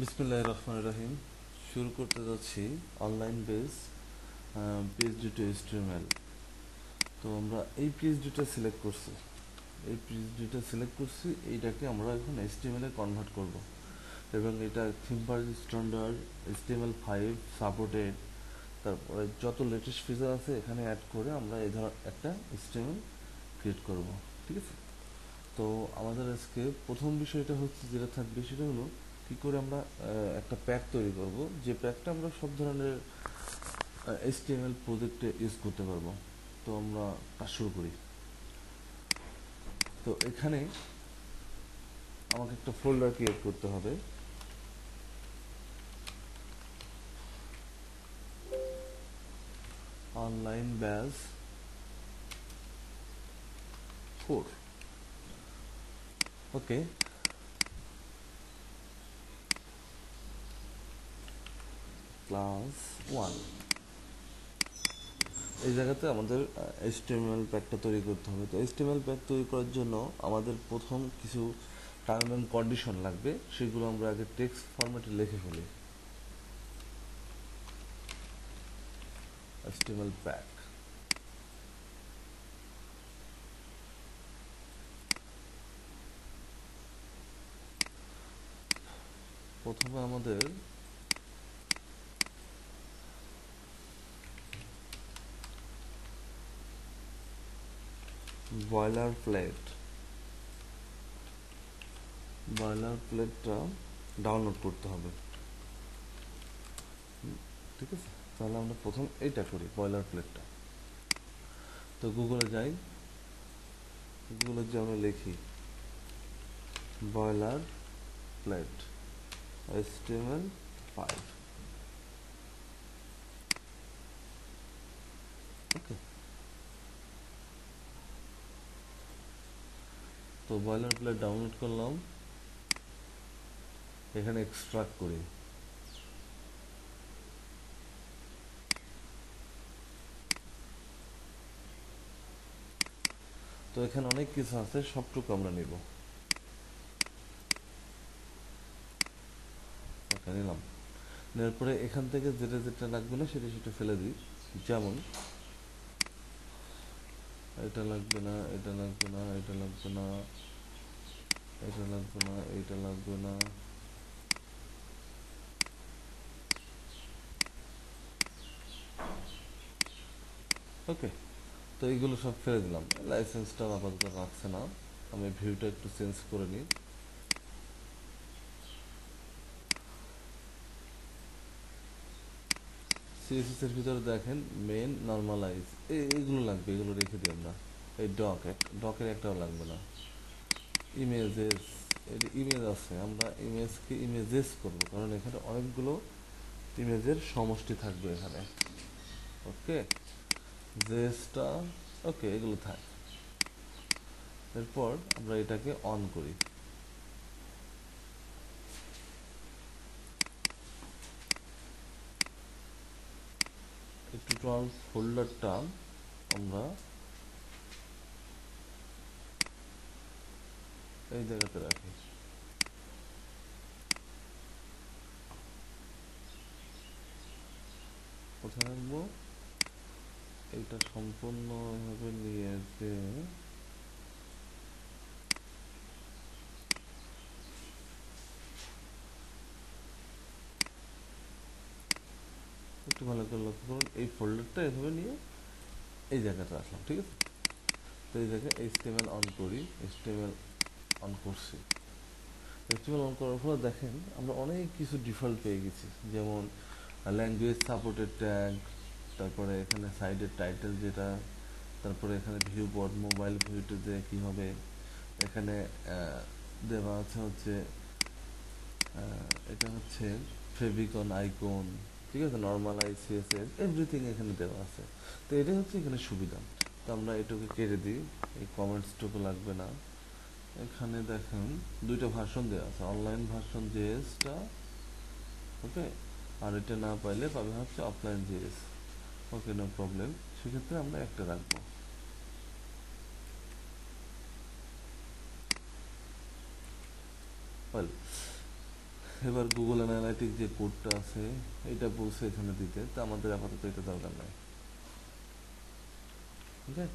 বিসমিল্লাহির রহমানির রহিম। শুরু করতে যাচ্ছি online base PhD two HTML. তো আমরা এই পিএইচডিটা সিলেক্ট করছি, এইটাকে আমরা এখন এইচটিএমএল এ কনভার্ট করব এবং এটা থিমপার স্ট্যান্ডার্ড HTML5 সাপোর্টেড। তারপরে যত লেটেস্ট ফিচার আছে এখানে অ্যাড করে আমরা এই ধর একটা HTML ক্রিয়েট করব। ঠিক আছে, তো আমাদের আজকে প্রথম বিষয়টা হচ্ছে যেটা থাকবে সেটা হলো কি করে আমরা একটা প্যাক তৈরি করব, যে প্যাকটা আমরা সব ধরনের HTML প্রজেক্টে ইউজ করতে পারবো। তো আমরা কাজ শুরু করি। তো এখানে আমাকে একটা ফোল্ডার ক্রিয়েট করতে হবে। অনলাইন ব্যাজ 4, ওকে, ক্লাস 1। এই জায়গাতে আমাদের HTML প্যাকটা তৈরি করতে হবে। তো HTML প্যাক তৈরি করার জন্য আমাদের প্রথম কিছু টার্ম এন্ড কন্ডিশন লাগবে, সেগুলো আমরা আগে টেক্সট ফরম্যাটে লিখে ফেলি। HTML প্যাক প্রথমে আমাদের বয়লার প্লেটটা ডাউনলোড করতে হবে। ঠিক আছে, তাহলে আমরা প্রথম এইটা করি, বয়লার প্লেটটা। তো গুগলে যাই, গুগলে যে আমরা লিখি বয়লার প্লেট HTML5, ওকে। তো বয়লার প্লেট ডাউনলোড করলাম, এখানে এক্সট্রাক্ট করি। তো এখানে অনেক কিছু আছে, সবটুকু আমরা নিব। ওকে, নিলাম। নেওয়ার পরে এখান থেকে যেটা যেটা লাগবে না সেটা সেটা ফেলে দিই। যেমন এটা লাগবে না, এটা লাগবে না, এটা লাগবে না, এটা লাগবে না, এটা লাগবে না। ওকে, তো এইগুলো সব ফেলে দিলাম। লাইসেন্সটা আপাতত রাখছে না, আমি ভিউটা একটু চেঞ্জ করে নিই। সিএসএস এর ভিতরে দেখেন মেন, নর্মালাইজ, এইগুলো লাগবে, এগুলো রেখে দিই আমরা। এই ডকের একটাও লাগবে না। ইমেজেস, এর ইমেজ আছে, আমরা ইমেজকে ইমেজেস করব, কারণ এখানে অনেকগুলো ইমেজের সমষ্টি থাকবে এখানে। ওকে, জেসটা, ওকে, এগুলো থাক। এরপর আমরা এটাকে অন করি। এই টোটাল ফোল্ডারটা আমরা এই জায়গাতে রাখি। কোথায় রাখবো? এটা সম্পূর্ণভাবে নিয়ে যে একটু ভালো করে লক্ষ্য করুন, এই ফোল্ডারটা এভাবে নিয়ে এই জায়গাটা রাখলাম। ঠিক আছে, তো এই জায়গায় HTML অন করি, HTML অন করছি। HTML অন করার ফলে দেখেন আমরা অনেক কিছু ডিফল্ট পেয়ে গেছি, যেমন ল্যাঙ্গুয়েজ সাপোর্টেড ট্যাগ, তারপরে এখানে সাইডের টাইটেল যেটা, তারপরে এখানে ভিউ বোর্ড, মোবাইল ভিউতে যে কী হবে, এখানে দেওয়া আছে হচ্ছে এটা হচ্ছে ফেভিকন আইকন। ঠিক আছে, নর্মাল ICSS এভরিথিং এখানে দেওয়া আছে। তো এটাই হচ্ছে এখানে সুবিধা। তো আমরা এটুকু কেটে দিই, এই কমেন্টসটুকু লাগবে না। এখানে দেখেন দুইটা ভার্সন দেওয়া আছে, অনলাইন ভার্সন জেএসটা, ওকে, আর এটা না পাইলে পাবে হচ্ছে অফলাইন জেএস। ওকে, নো প্রবলেম, সেক্ষেত্রে আমরা একটা রাখবো। ওয়েল, এবার গুগল অ্যানালাইটিক যে কোডটা আছে এটা বলছে এখানে দিতে, তো আমাদের আপাতত এটা দরকার নাই। ওকে,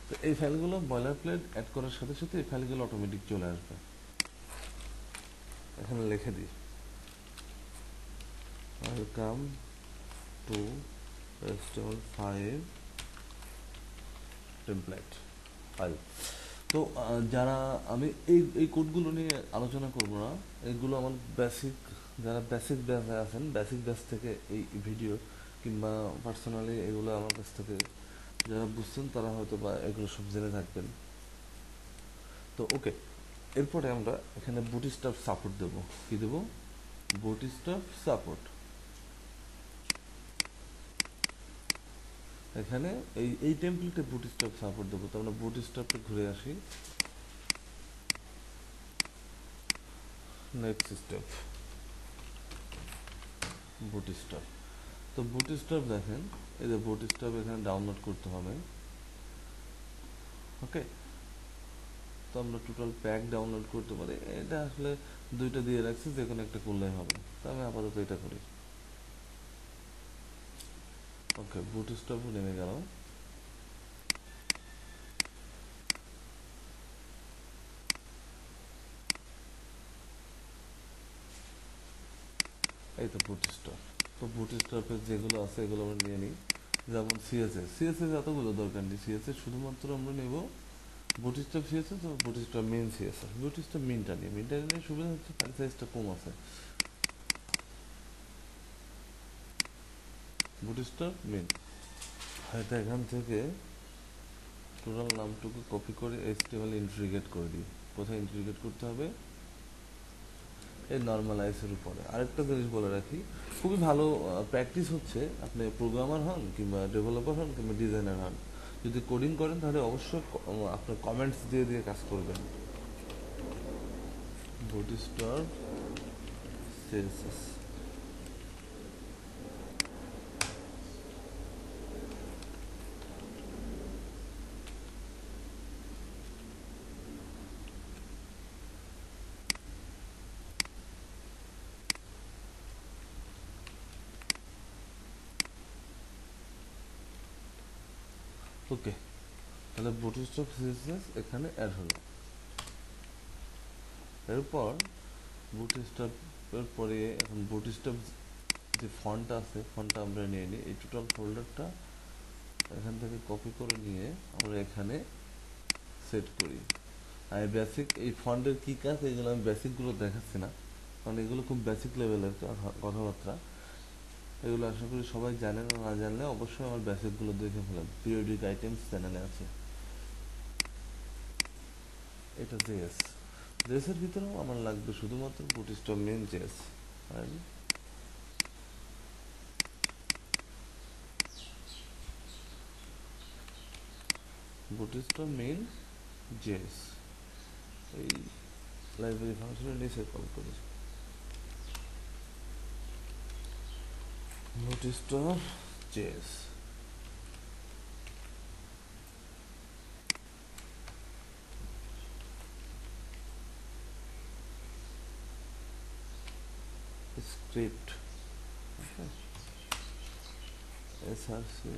তো এই ফাইলগুলো বয়লার প্লেট অ্যাড করার সাথে সাথে এই ফাইলগুলো অটোমেটিক চলে আসবে। এখানে লিখে দিই welcome to HTML5 template file. তো যারা আমি এই কোডগুলো নিয়ে আলোচনা করব না, এগুলো আমার বেসিক, যারা বেসিক ব্যাচে আছেন বেসিক ব্যাচ থেকে এই ভিডিও কিংবা পার্সোনালি এগুলো আমার কাছ থেকে যারা বুঝছেন তারা হয়তো বা এগুলো সব জেনে থাকবেন। তো ওকে, এরপরে আমরা এখানে বুটস্ট্র্যাপ সাপোর্ট দেব। কি দেব? Bootstrap support. এখানে এই টেমপ্লেটে বুটস্ট্র্যাপ সাপোর্ট দেবো। তো আমরা বুটস্ট্র্যাপে ঘুরে আসি, নেক্সট স্টেপ বুটস্ট্র্যাপ। তো বুটস্ট্র্যাপ দেখেন, এই যে বুটস্ট্র্যাপ এখানে ডাউনলোড করতে হবে। ওকে, তো আমরা টোটাল প্যাক ডাউনলোড করতে পারি। এটা আসলে দুইটা দিয়ে রাখছি, যে কোনো একটা করলেই হবে। তো আমি আপাতত এটা করি। ওকে, বুটস্ট্র্যাপও নেমে গেল। এই তো বুটস্ট্র্যাপ। তো বুটস্ট্র্যাপের যেগুলো আছে এগুলো আমরা নিয়ে নিই। যেমন সিএসএস এতগুলো দরকার নেই। সিএসএস শুধুমাত্র আমরা নেব বুটস্ট্র্যাপ সিএসএস ও বুটস্ট্র্যাপ মেইন সিএসএস। বুটস্ট্র্যাপ মেইনটা নিয়ে সুবিধা হচ্ছে ফাইল সাইজটা কম আছে। বুটস্ট্র্যাপ মেইন, হয়তো এখান থেকে টোটাল নামটুকু কপি করে HTML ইন্টিগ্রেট করে দিই। কোথায় ইন্টিগ্রেট করতে হবে? এই নর্মালাইজের উপরে। আরেকটা জিনিস বলে রাখি, খুবই ভালো প্র্যাকটিস হচ্ছে, আপনি প্রোগ্রামার হন কিংবা ডেভেলপার হন কিংবা ডিজাইনার হন, যদি কোডিং করেন তাহলে অবশ্যই আপনার কমেন্টস দিয়ে দিয়ে কাজ করবেন। Bootstrap CSS. ওকে, তাহলে বুটস্ট্র্যাপ সিএসএস এখানে অ্যাড হলো। এরপর বুটস্ট্র্যাপের পরে এখন বুটস্ট্র্যাপ যে ফন্টটা আছে ফন্টটা আমরা নিয়ে নিই। এই টোটাল ফোল্ডারটা এখান থেকে কপি করে নিয়ে আমরা এখানে সেট করি। আমি বেসিক এই ফন্টের কী কাজ এগুলো আমি বেসিকগুলো দেখাচ্ছি না, কারণ এগুলো খুব বেসিক লেভেলের কথাবার্তা। এগুলো আশা করি সবাই জানেন, না জানলে অবশ্যই আমার বেসিকগুলো দেখে ফেলেন, পিরিয়ডিক আইটেমস চ্যানেলে আছে। এটা জেএস, জেএসের ভিতরেও আমার লাগবে শুধুমাত্র bootstrap main JS. Bootstrap main JS এই লাইব্রেরি ফাংশনের নিচে কল করি। Bootstrap JS script SRC.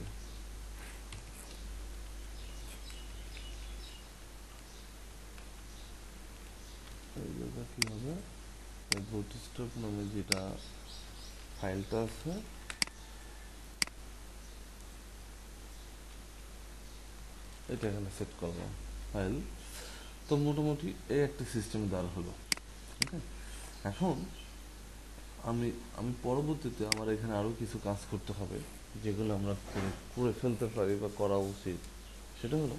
এই জায়গা কি হবে, বুটস্ট্র্যাপ নামে যেটা ফাইলটা আছে এটা এখানে সেট করলাম ফাইল। তো মোটামুটি এই একটা সিস্টেম দেওয়া হলো। ওকে, এখন আমি আমি পরবর্তীতে আমার এখানে আরও কিছু কাজ করতে হবে, যেগুলো আমরা করে ফেলতে পারি বা করা উচিত। সেটা হলো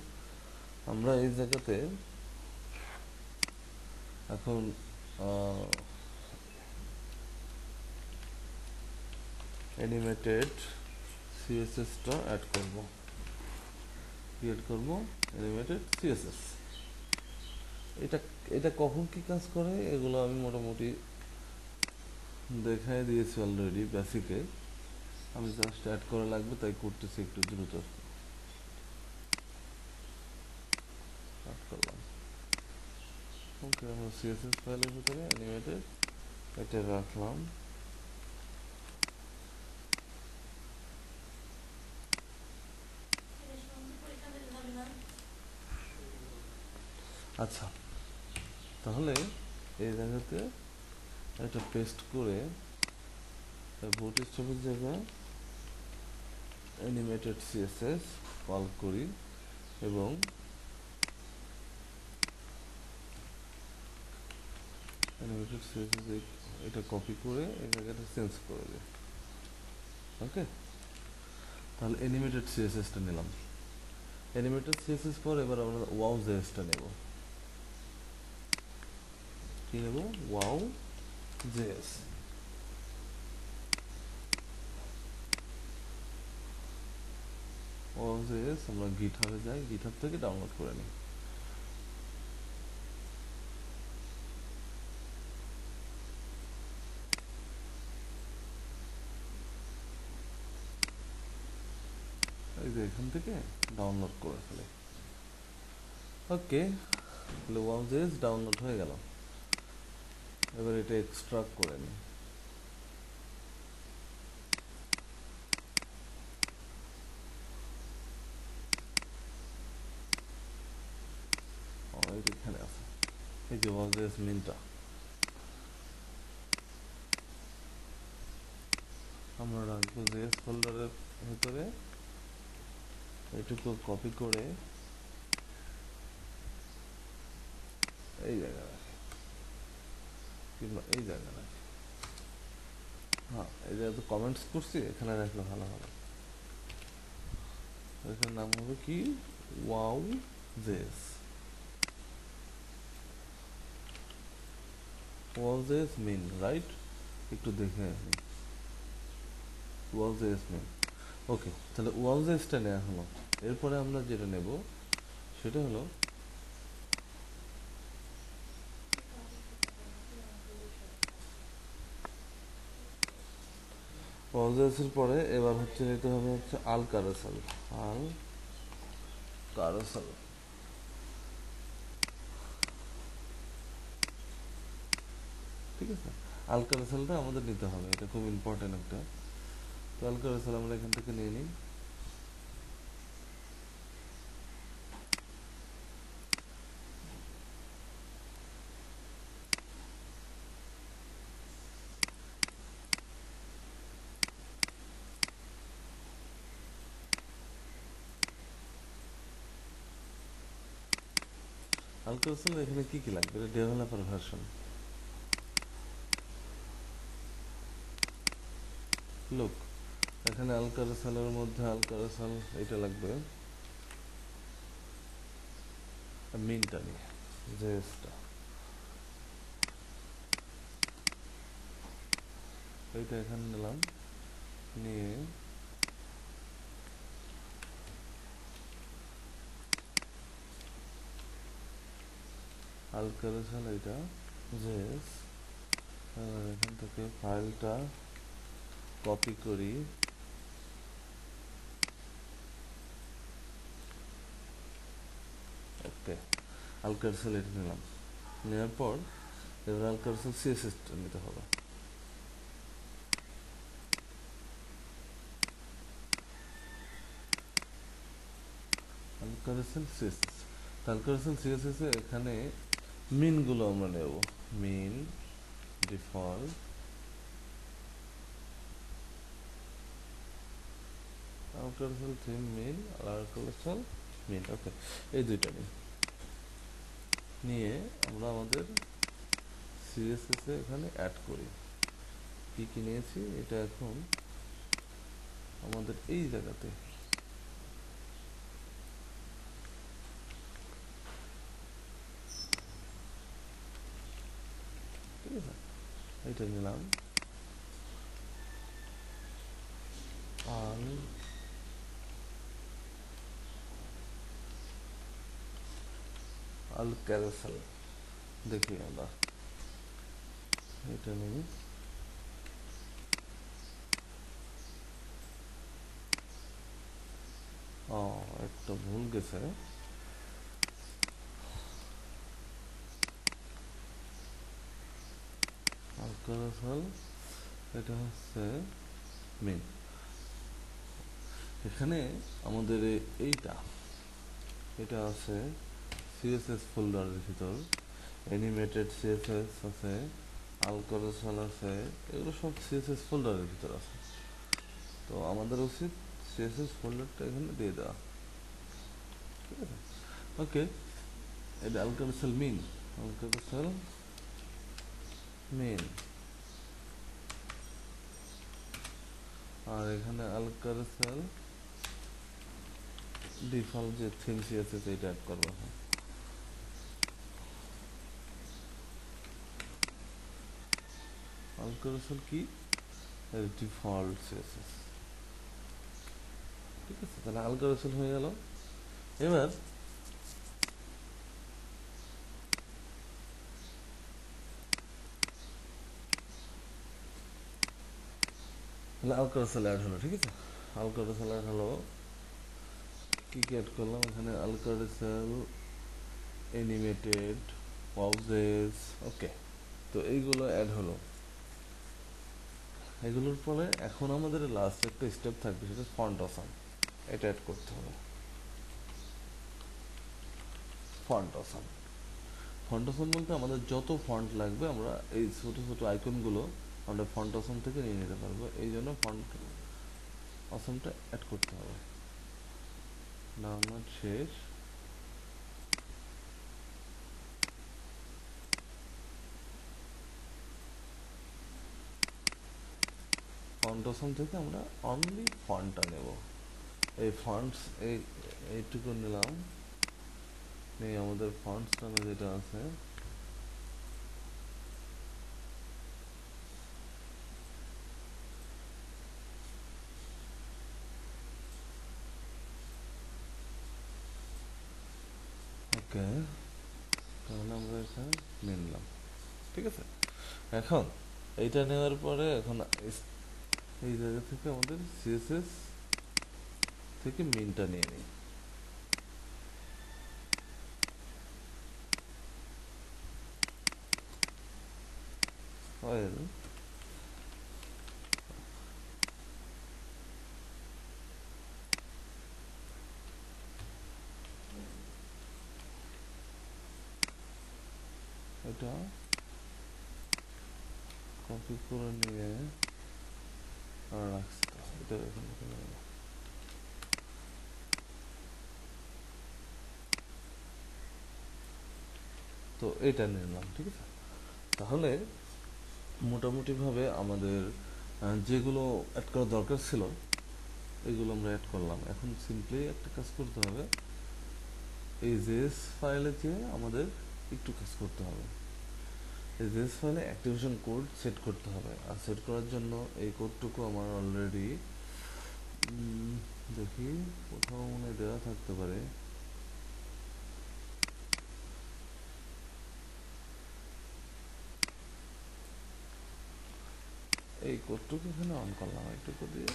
আমরা এই জায়গাতে এখন অ্যানিমেটেড সিএসএসটা অ্যাড করব, ক্রিয়েট করব অ্যানিমেটেড সিএসএস। এটা এটা কখন কি কাজ করে এগুলো আমি মোটামুটি দেখাই দিয়েছি অলরেডি বেসিকে। আমি জাস্ট অ্যাড করা লাগবে তাই করতেছি একটু দ্রুত। অ্যাড করলাম। ওকে, আমরা সিএসএস ফাইলের ভিতরে অ্যানিমেটেড এটা রাখলাম। আচ্ছা, তাহলে এই জায়গাতে একটা পেস্ট করে বুটস্ট্র্যাপের জায়গায় অ্যানিমেটেড সিএসএস কল করি এবং অ্যানিমেটেড সিএসএস এটা কপি করে এই জায়গাটা চেঞ্জ করে দিই। ওকে, তাহলে অ্যানিমেটেড সিএসএসটা নিলাম। অ্যানিমেটেড সিএসএস পর এবার আমরা ওয়াও জেএসটা নেব। কি নেব? Wow JS. ওয়াও জেএস আমরা গিটহাবে যাই, গিটহাব থেকে ডাউনলোড করে নিই। এই যে এখান থেকে ডাউনলোড করে ফেলে। ওকে, তাহলে ওয়াও জেএস ডাউনলোড হয়ে গেল। এবার এটা এক্সট্রাক্ট করে নিই। এখানে আছে, এই যে ওয়াও জেএস মিনটা আমরা রাখবো জেএস ফোল্ডারের ভেতরে। এটুকু কপি করে এই জায়গায় রাখি, কিংবা এই জায়গায় রাখি। হ্যাঁ, এই জায়গায় তো কমেন্টস করছি, এখানে রাখলে ভালো হবে। এখানে নাম হবে কি? Wow JS. ওয়াও জেএস মিন, রাইট? একটু দেখে আসি। ওয়াও জেএস মিন। ওকে, তাহলে ওয়াও জেএসটা নেওয়া হলো। এরপরে আমরা যেটা নেব সেটা হলো ওয়াও জেএসের পরে এবার হচ্ছে নিতে হবে হচ্ছে আল কারোসেল। আল কারোসেল, ঠিক আছে? আল কারোসেলটা আমাদের নিতে হবে, এটা খুব ইম্পর্টেন্ট একটা। তো আল কারোসেল আমরা এখান থেকে নিয়ে নিই। আল কারোসেল এখানে কি কি লাগবে? এটা ডেভেলপার ভার্সন। লুক, এখানে আল কারোসেলের মধ্যে আল কারোসেল এটা লাগবে, মিনটা নিয়ে জেএসটা এইটা এখানে নিলাম, নিয়ে আল কারোসেল এটা জেএস। এখান থেকে ফাইলটা কপি করি, ওকে, আল কারোসেল এটা নিলাম। নেওয়ার পর এবার আল কারোসেল সিএসএসটা নিতে হবে। আল কারোসেল সিএসএস, আল কারোসেল সিএসএস এ এখানে মিনগুলো আমরা নেব। মিন, ডিফল্ট, আল কারোসেল থিম মিন, আর আল কারোসেল মিন। ওকে, এই দুইটা নিই। নিয়ে আমরা আমাদের সিএসএস এ এখানে অ্যাড করি। কি কি নিয়েছি এটা এখন আমাদের এই জায়গাতে, ঠিক আছে? এটা নিলাম আল আল ক্যারোসেল। দেখি আমরা এটা নিই, ও একটা ভুল গেছে। আল ক্যারোসেল, এটা হচ্ছে মেন। এখানে আমাদের এটা আছে সিএসএস ফোল্ডারের ভিতর, অ্যানিমেটেড সিএসএস আছে, আলকারোসেল আছে, এগুলো সব সিএসএস ফোল্ডারের ভিতর আছে। তো আমাদের উচিত সিএসএস ফোল্ডারটা এখানে দিয়ে দেওয়া, ঠিক আছে? ওকে, এটা আলকারোসেল মেন, আলকারোসেল মেন, আর এখানে আলকারোসেল ডিফল্ট যে থিম সিএসএস এটা অ্যাড করবো। আলকারোসেল কি? ডিফল্ট সিএসএস, ঠিক আছে? তাহলে আলকারোসেল হয়ে গেল। এবার তাহলে আলকারোসেল অ্যাড হলো, ঠিক আছে? আলকারোসেল অ্যাড হলো, কি কি অ্যাড করলাম এখানে? আলকারোসেল, অ্যানিমেটেড, পাউজেস, ওকে। তো এইগুলো অ্যাড হলো। এগুলোর পরে এখন আমাদের লাস্ট একটা স্টেপ থাকবে, সেটা ফন্ট অসাম, এটা অ্যাড করতে হবে। ফন্ট অসাম, ফন্ট অসাম বলতে আমাদের যত ফন্ট লাগবে আমরা এই ছোট ছোট আইকনগুলো আমরা ফন্ট অসাম থেকে নিয়ে নিতে পারবো। এই জন্য ফন্ট অসামটা অ্যাড করতে হবে। ডাউনলোড শেষ, ফন্ট অসাম থেকে আমরা অনলি ফন্টটা নেব। এই ফন্টস এইটুকু নিলাম, এই আমাদের ফন্টস নামে যেটা আছে, ওকে। তাহলে আমরা এখানে নিয়ে নিলাম, ঠিক আছে? এখন এইটা নেওয়ার পরে এখন এই জায়গা থেকে আমাদের সিএসএস থেকে মেনটা নিয়ে নিই। ওয়েল, এটা কপি করে নিয়ে রাখছি, এটা এখানে ফেলে দেবো। তো এটা নিলাম, ঠিক আছে? তাহলে মোটামুটিভাবে আমাদের যেগুলো অ্যাড করা দরকার ছিল এগুলো আমরা অ্যাড করলাম। এখন সিম্পলি একটা কাজ করতে হবে, এই জেএস ফাইলে যেয়ে আমাদের একটু কাজ করতে হবে। এই জেএস ফাইলে অ্যাক্টিভেশন কোড সেট করতে হবে। আর সেট করার জন্য এই কোডটুকু আমার অলরেডি দেখি কোথাও মনে দেওয়া থাকতে পারে। এই কোডটুকু এখানে অন করলাম, এইটুকু দিয়ে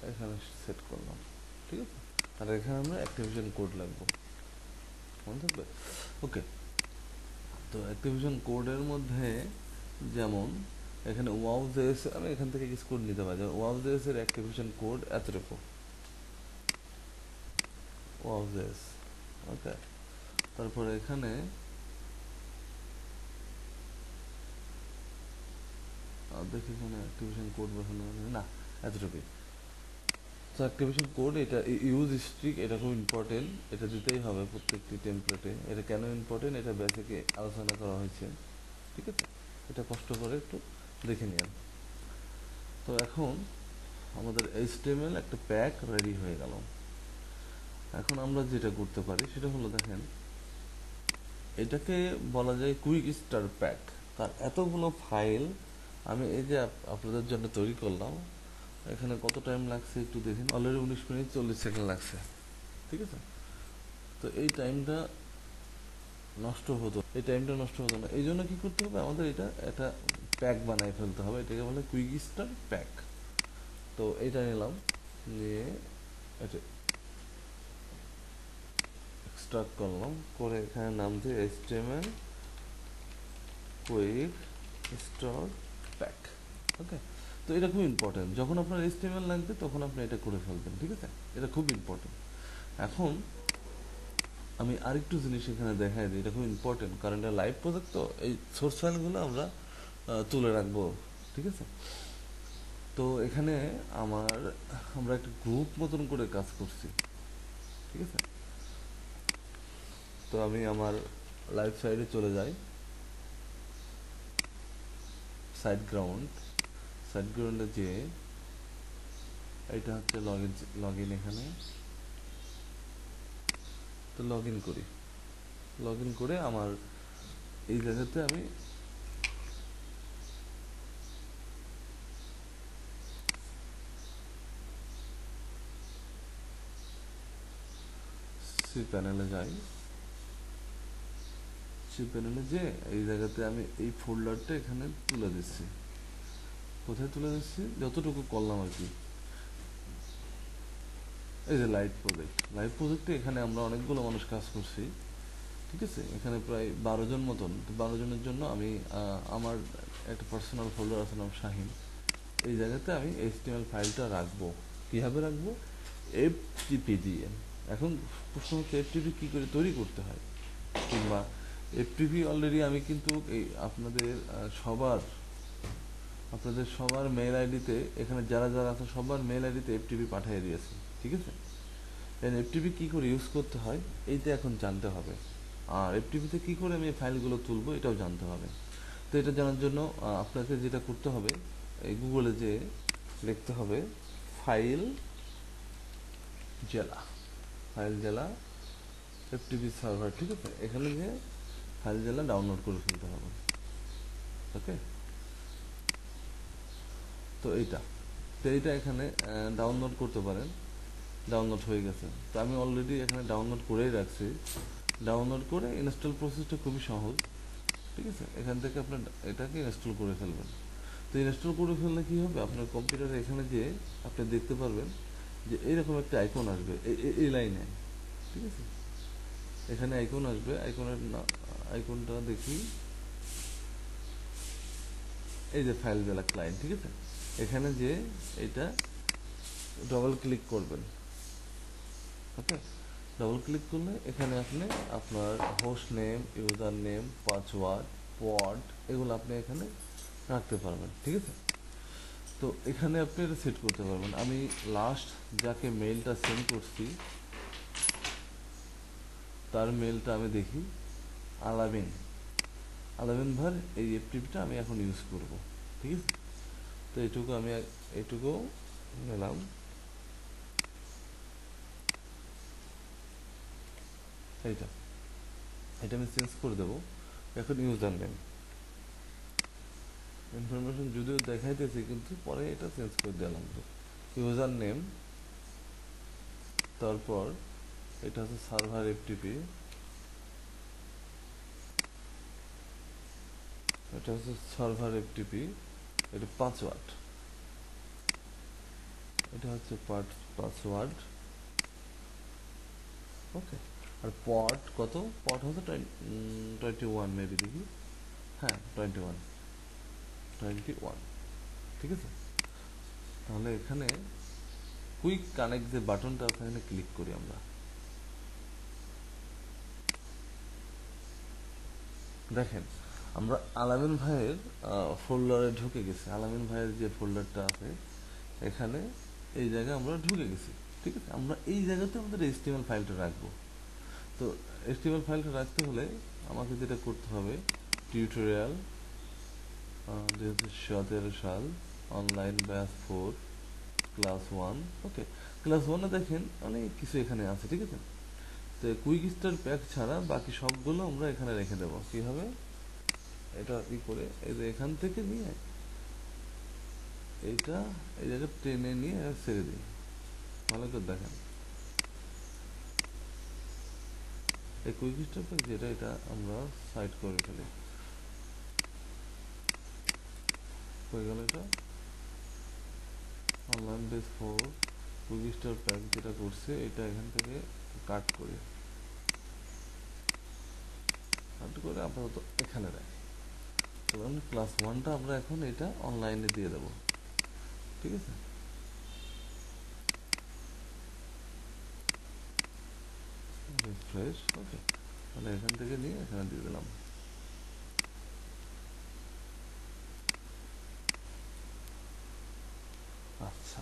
এখানে সেট করলাম, ঠিক আছে? আর এখানে আমরা অ্যাক্টিভেশন কোড লাগবো, মনে থাকবে? ওকে। তো অ্যাক্টিভেশন কোডের মধ্যে যেমন এখানে ওয়াও জেএস, আমি এখান থেকে কিছু কোড নিতে পারি। যেমন ওয়াও জেএস এর অ্যাক্টিভেশন কোড এতটুকু, ওয়াও জেএস, ওকে। তারপরে এখানে দেখি এখানে অ্যাক্টিভেশন কোড বসানো না, এতটুকুই। তো অ্যাক্টিভেশন কোড, এটা ইউজ স্ট্রিক, এটা খুব ইম্পর্টেন্ট, এটা দিতেই হবে প্রত্যেকটি টেমপ্লেটে। এটা কেন ইম্পর্টেন্ট এটা বেসিকে আলোচনা করা হয়েছে, ঠিক আছে? এটা কষ্ট করে একটু দেখে নিন। তো এখন আমাদের HTML একটা প্যাক রেডি হয়ে গেল। এখন আমরা যেটা করতে পারি সেটা হলো, দেখেন এটাকে বলা যায় কুইক স্টার প্যাক। তার এতগুলো ফাইল আমি এই যে আপনাদের জন্য তৈরি করলাম। এখানে কত টাইম লাগছে একটু দেখেন, অলরেডি 19 মিনিট 40 সেকেন্ড লাগছে, ঠিক আছে? তো এই টাইমটা নষ্ট হতো না। এই জন্য কি করতে হবে, আমাদের এটা একটা প্যাক বানায় ফেলতে হবে, এটাকে বলে কুইক স্টার প্যাক। তো এইটা নিলাম, নিয়ে এটা এক্সট্রাক্ট করলাম, করে এখানে নাম দিয়ে HTML কুইক স্টার্ট প্যাক। ওকে, তো এটা খুব ইম্পর্টেন্ট, যখন আপনার HTML লাগবে তখন আপনি এটা করে ফেলবেন, ঠিক আছে, এটা খুব ইম্পর্টেন্ট। এখন আমি আরেকটু জিনিস এখানে দেখাই দিই, এটা খুব ইম্পর্টেন্ট, কারণ এটা লাইভ প্রজেক্ট, তো এই সোর্স ফাইলগুলো আমরা তুলে রাখবো, ঠিক আছে। তো এখানে আমরা একটা গ্রুপ মতন করে কাজ করছি, ঠিক আছে। তো আমি আমার লাইভ সাইডে চলে যাই, সাইড গ্রাউন্ডে যে এটা হচ্ছে লগ ইন, এখানে তো লগ ইন করে আমার এই জায়গাতে আমি সি প্যানেলে যাই, সি প্যানেলে যে এই জায়গাতে আমি এই ফোল্ডারটা এখানে তুলে দিচ্ছি। কোথায় তুলে দিচ্ছি, যতটুকু করলাম আর কি, এই যে লাইভ প্রজেক্টে এখানে আমরা অনেকগুলো মানুষ কাজ করছি, ঠিক আছে। এখানে প্রায় 12 জন মতন, তো 12 জনের জন্য আমি আমার একটা পার্সোনাল ফোল্ডার আছে নাম শাহিন, এই জায়গাতে আমি HTML ফাইলটা রাখবো। কীভাবে রাখবো, FTP দিয়ে। এখন প্রশ্ন হচ্ছে FTP কী করে তৈরি করতে হয়, কিংবা FTP অলরেডি আমি কিন্তু এই আপনাদের সবার মেল আইডিতে, এখানে যারা যারা আছে সবার মেল আইডিতে FTP পাঠিয়ে দিয়েছি, ঠিক আছে। FTP কী করে ইউজ করতে হয় এইটা এখন জানতে হবে, আর FTPতে কী করে আমি ফাইলগুলো তুলবো এটাও জানতে হবে। তো এটা জানার জন্য আপনাকে যেটা করতে হবে, এই গুগলে যে লিখতে হবে ফাইল জেলা FTP সার্ভার, ঠিক আছে। এখানে যে ফাইল জেলা ডাউনলোড করে ফেলতে হবে, ওকে। তো এইটা এখানে ডাউনলোড করতে পারেন, ডাউনলোড হয়ে গেছে। তো আমি অলরেডি এখানে ডাউনলোড করেই রাখছি। ডাউনলোড করে ইনস্টল প্রসেসটা খুবই সহজ, ঠিক আছে। এখান থেকে আপনার এটাকে ইনস্টল করে ফেলবেন। তো ইনস্টল করে ফেললে কী হবে, আপনার কম্পিউটারে এখানে যে আপনি দেখতে পারবেন যে এইরকম একটা আইকন আসবে এই লাইনে, ঠিক আছে। এখানে আইকন আসবে, আইকনটা দেখি, এই যে ফাইল জেলা ক্লায়েন্ট, ঠিক আছে। এখানে যে এটা ডবল ক্লিক করবেন, ওকে। ডবল ক্লিক করলে এখানে আপনি আপনার host name, user name, password, পড এগুলো আপনি এখানে রাখতে পারবেন, ঠিক আছে। তো এখানে আপনি এটা সেট করতে পারবেন। আমি লাস্ট যাকে মেইলটা সেন্ড করছি তার মেইলটা আমি দেখি, আলামিন ভার এই FTPটা আমি এখন ইউজ করব, ঠিক আছে। তো এইটুকু নিলাম, এটা আমি চেঞ্জ করে দেবো। এখন ইউজার নেম ইনফরমেশন যদিও দেখাইতেছি, কিন্তু পরে এটা চেঞ্জ করে দিলাম। তো ইউজার নেম, তারপর এটা হচ্ছে সার্ভার FTP, এটা পাসওয়ার্ড, এটা হচ্ছে পাসওয়ার্ড, ওকে। আর পড হচ্ছে 21 মেবি, দেখি, হ্যাঁ 21, ঠিক আছে। তাহলে এখানে কুইক কানেক্ট যে বাটনটা এখানে ক্লিক করি আমরা, দেখেন আমরা আলামিন ভাইয়ের ফোল্ডারে ঢুকে গেছি। আলামিন ভাইয়ের যে ফোল্ডারটা আছে এখানে এই জায়গায় আমরা ঢুকে গেছি, ঠিক আছে। আমরা এই জায়গাতে আমাদের HTML ফাইলটা রাখবো। তো HTML ফাইলটা রাখতে হলে আমাকে যেটা করতে হবে, টিউটোরিয়াল 2017 সাল, অনলাইন ব্যাচ 4 ক্লাস 1, ওকে। ক্লাস 1-এ দেখেন অনেক কিছু এখানে আছে, ঠিক আছে। তো কুইক স্টার্ট প্যাক ছাড়া বাকি সবগুলো আমরা এখানে রেখে দেবো। কীভাবে, এটা ই করে এই যে এখান থেকে নিয়ে এইটা এই জায়গায় টেনে নিয়ে ছেড়ে দিই, ভালো করে দেখেন। এই কুইক স্টার্ট প্যাক যেটা, এটা আমরা সাইড করে ফেলি, হয়ে গেল। এটা online base 4 quick start pack যেটা করছে, এটা এখান থেকে কাট করে আপাতত এখানে রাখি। এবং ক্লাস 1টা আমরা এখন এটা অনলাইনে দিয়ে দেব, ঠিক আছে। রিফ্রেশ, ওকে, তাহলে এখান থেকে নিয়ে এখানে দিয়ে দিলাম। আচ্ছা,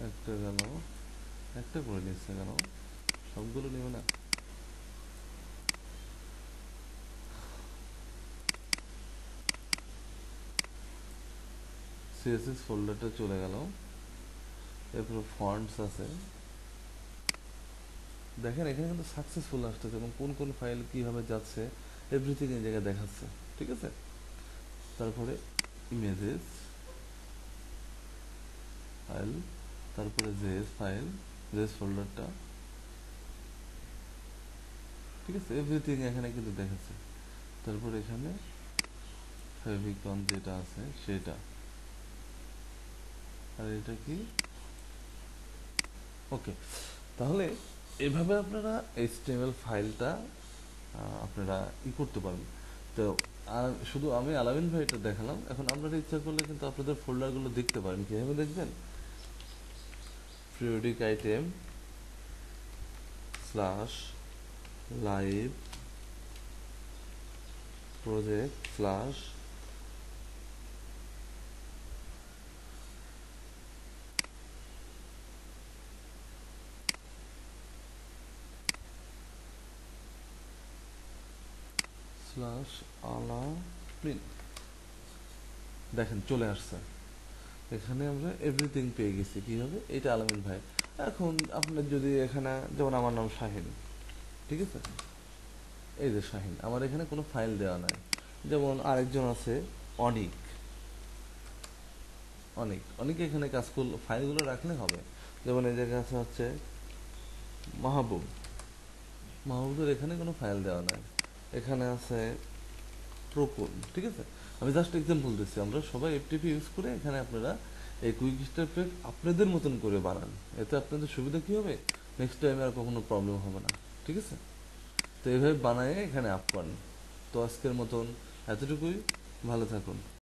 একটা গেল, একটা করে নিচ্ছে কেন, সবগুলো নেবে না। সিএসএস ফোল্ডারটা চলে গেল। এরপরে ফন্টস আছে, দেখেন এখানে কিন্তু সাকসেসফুল আসতেছে এবং কোন কোন ফাইল কিভাবে যাচ্ছে এভরিথিং এই জায়গায় দেখাচ্ছে, ঠিক আছে। তারপরে ইমেজেস ফাইল, তারপরে জেএস ফাইল, জেএস ফোল্ডারটা, ঠিক আছে, এভরিথিং এখানে কিন্তু দেখাচ্ছে। তারপরে এখানে ফেভিকন যেটা আছে সেটা, আর এটা কি, ওকে। তাহলে এভাবে আপনারা এইচটিএমএল ফাইলটা আপনারা করতে পারবেন। তো আর শুধু আমি আলামিন ভাই এটা দেখালাম, এখন আপনারা ইচ্ছা করলে কিন্তু আপনাদের ফোল্ডারগুলো দেখতে পারেন। কীভাবে দেখবেন, periodic item slash live project slash slash আলা প্রিন্ট, দেখেন চলে আসছে। এখানে আমরা এভরিথিং পেয়ে গেছি। কীভাবে, এটা আলামিন ভাই। এখন আপনার যদি এখানে, যেমন আমার নাম শাহিন, ঠিক আছে, এই যে শাহিন, আমার এখানে কোনো ফাইল দেওয়া নাই। যেমন আরেকজন আছে অনিক, অনেকে এখানে কাজ করলে ফাইলগুলো রাখলে হবে। যেমন এই জায়গায় আছে হচ্ছে মাহবুব, মাহবুবের এখানে কোনো ফাইল দেওয়া নাই। এখানে আছে প্রকুল, ঠিক আছে। আমি জাস্ট এক্সাম্পল দিচ্ছি, আমরা সবাই এফটিপি ইউজ করে এখানে আপনারা এই কুইক স্টার্ট পেজ আপনাদের মতন করে বানান। এতে আপনাদের সুবিধা কী হবে, নেক্সট টাইমে আর কখনো প্রবলেম হবে না, ঠিক আছে। তো এইভাবে বানায় এখানে আপ করেন। তো আজকের মতন এতটুকুই, ভালো থাকুন।